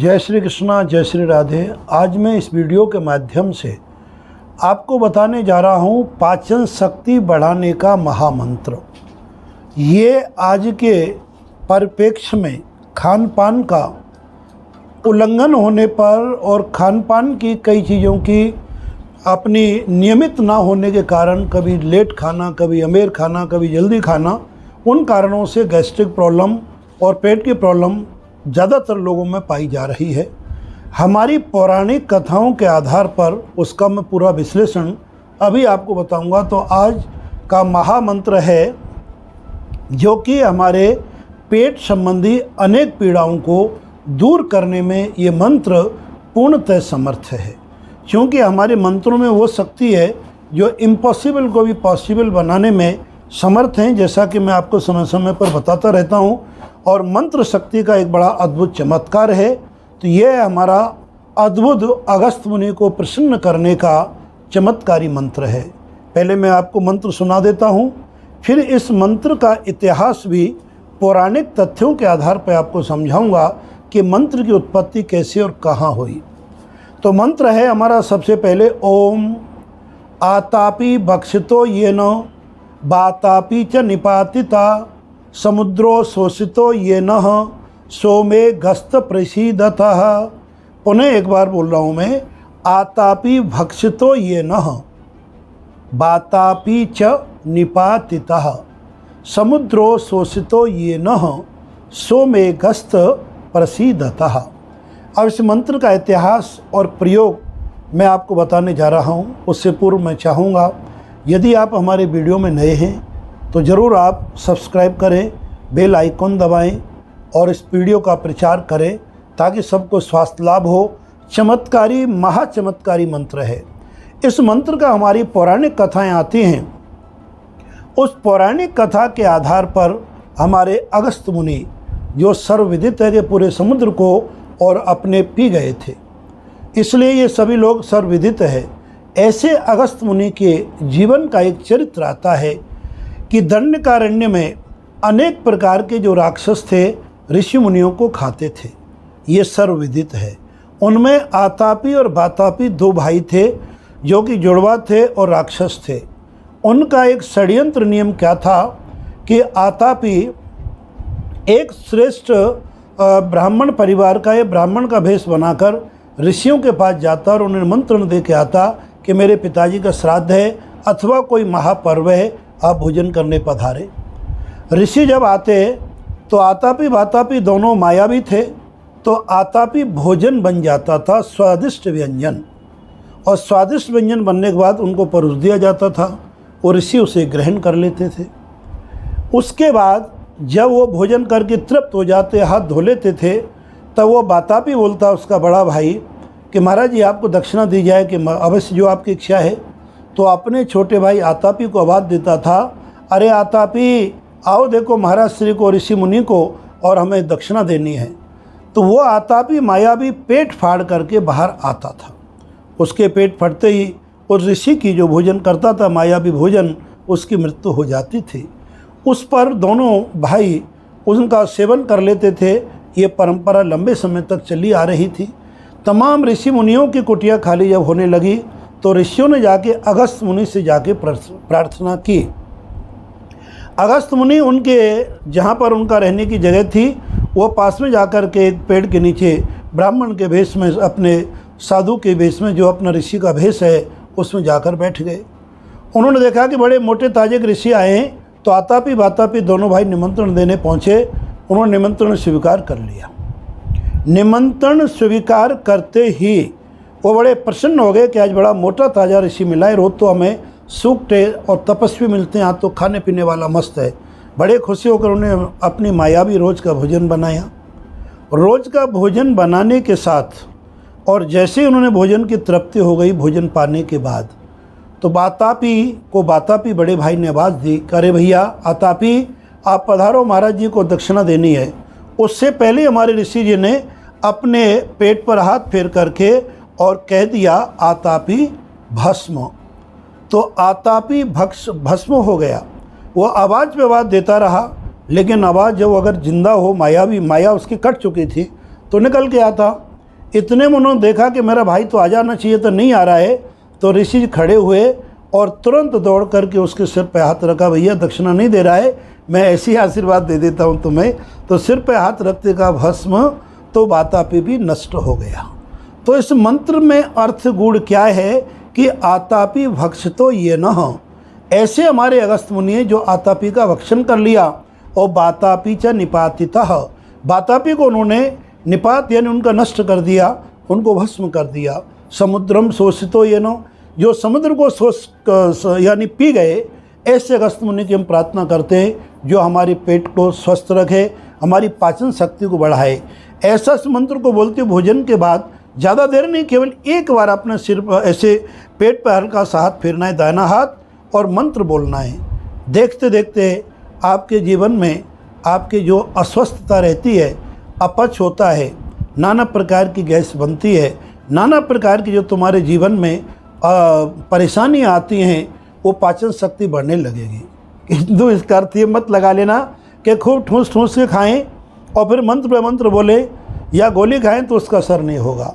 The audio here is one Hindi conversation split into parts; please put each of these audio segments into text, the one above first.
जय श्री कृष्णा, जय श्री राधे। आज मैं इस वीडियो के माध्यम से आपको बताने जा रहा हूँ पाचन शक्ति बढ़ाने का महामंत्र। ये आज के परिप्रेक्ष्य में खान पान का उल्लंघन होने पर और खान पान की कई चीज़ों की अपनी नियमित ना होने के कारण, कभी लेट खाना, कभी अमेर खाना, कभी जल्दी खाना, उन कारणों से गैस्ट्रिक प्रॉब्लम और पेट की प्रॉब्लम ज़्यादातर लोगों में पाई जा रही है। हमारी पौराणिक कथाओं के आधार पर उसका मैं पूरा विश्लेषण अभी आपको बताऊंगा। तो आज का महामंत्र है जो कि हमारे पेट संबंधी अनेक पीड़ाओं को दूर करने में ये मंत्र पूर्णतः समर्थ है, क्योंकि हमारे मंत्रों में वो शक्ति है जो इम्पॉसिबल को भी पॉसिबल बनाने में समर्थ हैं, जैसा कि मैं आपको समय समय पर बताता रहता हूँ। और मंत्र शक्ति का एक बड़ा अद्भुत चमत्कार है। तो ये हमारा अद्भुत अगस्त्य मुनि को प्रसन्न करने का चमत्कारी मंत्र है। पहले मैं आपको मंत्र सुना देता हूँ, फिर इस मंत्र का इतिहास भी पौराणिक तथ्यों के आधार पर आपको समझाऊंगा कि मंत्र की उत्पत्ति कैसे और कहाँ हुई। तो मंत्र है हमारा सबसे पहले ओम आतापि भक्षितो येन बातापि च निपातिता समुद्रो शोषितो येन सोमे गस्त प्रसीदतः। पुनः एक बार बोल रहा हूँ मैं, आतापि भक्षितो येन बातापि च निपातितः समुद्रो शोषितो येन सोमे गस्त प्रसीदतः। अब इस मंत्र का इतिहास और प्रयोग मैं आपको बताने जा रहा हूँ। उससे पूर्व मैं चाहूँगा यदि आप हमारे वीडियो में नए हैं तो ज़रूर आप सब्सक्राइब करें, बेल आइकॉन दबाएं और इस वीडियो का प्रचार करें ताकि सबको स्वास्थ्य लाभ हो। चमत्कारी महाचमत्कारी मंत्र है। इस मंत्र का हमारी पौराणिक कथाएं आती हैं। उस पौराणिक कथा के आधार पर हमारे अगस्त्य मुनि, जो सर्वविदित है कि पूरे समुद्र को और अपने पी गए थे, इसलिए ये सभी लोग सर्वविदित है। ऐसे अगस्त्य मुनि के जीवन का एक चरित्र आता है कि दंडकारण्य में अनेक प्रकार के जो राक्षस थे ऋषि मुनियों को खाते थे, ये सर्वविदित है। उनमें आतापी और बातापी दो भाई थे जो कि जुड़वा थे और राक्षस थे। उनका एक षड्यंत्र नियम क्या था कि आतापी एक श्रेष्ठ ब्राह्मण परिवार का, ये ब्राह्मण का भेष बनाकर ऋषियों के पास जाता और उन्हें निमंत्रण दे के आता कि मेरे पिताजी का श्राद्ध है अथवा कोई महापर्व है, आप भोजन करने पधारे। ऋषि जब आते तो आतापी बातापी दोनों मायावी थे, तो आतापी भोजन बन जाता था, स्वादिष्ट व्यंजन, और स्वादिष्ट व्यंजन बनने के बाद उनको परोस दिया जाता था और ऋषि उसे ग्रहण कर लेते थे। उसके बाद जब वो भोजन करके तृप्त हो जाते, हाथ धो लेते थे, तब वो बातापी बोलता उसका बड़ा भाई कि महाराज जी आपको दक्षिणा दी जाए कि अवश्य जो आपकी इच्छा है। तो अपने छोटे भाई आतापी को आवाज़ देता था, अरे आतापी आओ देखो महाराज श्री को, ऋषि मुनि को, और हमें दक्षिणा देनी है। तो वो आतापी मायावी पेट फाड़ करके बाहर आता था। उसके पेट फटते ही उस ऋषि की जो भोजन करता था मायावी भोजन, उसकी मृत्यु हो जाती थी। उस पर दोनों भाई उनका सेवन कर लेते थे। ये परंपरा लंबे समय तक चली आ रही थी। तमाम ऋषि मुनियों की कुटिया खाली जब होने लगी तो ऋषियों ने जाके अगस्त्य मुनि से जाके प्रार्थना की। अगस्त्य मुनि उनके जहाँ पर उनका रहने की जगह थी, वो पास में जाकर के एक पेड़ के नीचे ब्राह्मण के भेष में, अपने साधु के भेष में, जो अपना ऋषि का भेष है, उसमें जाकर बैठ गए। उन्होंने देखा कि बड़े मोटे ताजे ऋषि आए हैं, तो आतापी बातापी दोनों भाई निमंत्रण देने पहुँचे। उन्होंने निमंत्रण स्वीकार कर लिया। निमंत्रण स्वीकार करते ही वो बड़े प्रसन्न हो गए कि आज बड़ा मोटा ताज़ा ऋषि मिला है। रोज़ तो हमें सूक्टे और तपस्वी मिलते हैं, आज तो खाने पीने वाला मस्त है। बड़े खुशी होकर उन्हें अपनी मायावी रोज़ का भोजन बनाया। रोज़ का भोजन बनाने के साथ और जैसे ही उन्होंने भोजन की तृप्ति हो गई भोजन पाने के बाद, तो बातापी बड़े भाई ने आवाज़ दी, अरे भैया आतापी आप पधारो, महाराज जी को दक्षिणा देनी है। उससे पहले हमारे ऋषि जी ने अपने पेट पर हाथ फेर करके और कह दिया आतापी भस्म। तो आतापी भस्म हो गया। वो आवाज़ पे आवाज़ देता रहा, लेकिन आवाज़ जब अगर जिंदा हो, माया उसकी कट चुकी थी, तो निकल के आता। इतने में उन्होंने देखा कि मेरा भाई तो आ जाना चाहिए, तो नहीं आ रहा है। तो ऋषि जी खड़े हुए और तुरंत दौड़ करके उसके सिर पे हाथ रखा, भैया दक्षिणा नहीं दे रहा है, मैं ऐसे ही आशीर्वाद दे देता हूँ तुम्हें। तो सिर पे हाथ रखते का भस्म तो वातापी भी नष्ट हो गया। तो इस मंत्र में अर्थ गूढ़ क्या है कि आतापी भक्षतो ये न, ऐसे हमारे अगस्त मुनि जो आतापी का भक्षण कर लिया और वातापी च निपातितः, वातापी को उन्होंने निपात यानी उनका नष्ट कर दिया, उनको भस्म कर दिया। समुद्रम शोषितो ये न, जो समुद्र को शोष यानी पी गए, ऐसे अगस्त मुनि की हम प्रार्थना करते हैं जो हमारे पेट को स्वस्थ रखे, हमारी पाचन शक्ति को बढ़ाए। ऐसा इस मंत्र को बोलते भोजन के बाद ज़्यादा देर नहीं, केवल एक बार अपने सिर पर ऐसे पेट पर हल्का सा हाथ फेरना है, दाहिना हाथ, और मंत्र बोलना है। देखते देखते आपके जीवन में आपकी जो अस्वस्थता रहती है, अपच होता है, नाना प्रकार की गैस बनती है, नाना प्रकार की जो तुम्हारे जीवन में परेशानियाँ आती हैं, वो पाचन शक्ति बढ़ने लगेगी। किंतु इसका अर्थ ये मत लगा लेना कि खूब ठूस ठूस के खाएं और फिर मंत्र पे मंत्र बोले या गोली खाएं तो उसका असर नहीं होगा।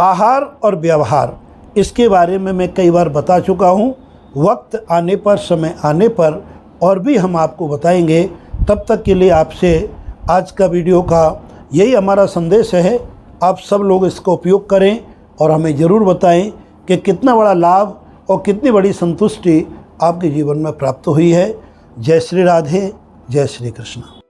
आहार और व्यवहार, इसके बारे में मैं कई बार बता चुका हूँ। वक्त आने पर, समय आने पर और भी हम आपको बताएंगे। तब तक के लिए आपसे आज का वीडियो का यही हमारा संदेश है, आप सब लोग इसका उपयोग करें और हमें ज़रूर बताएं कि कितना बड़ा लाभ और कितनी बड़ी संतुष्टि आपके जीवन में प्राप्त हुई है। जय श्री राधे, जय श्री कृष्ण।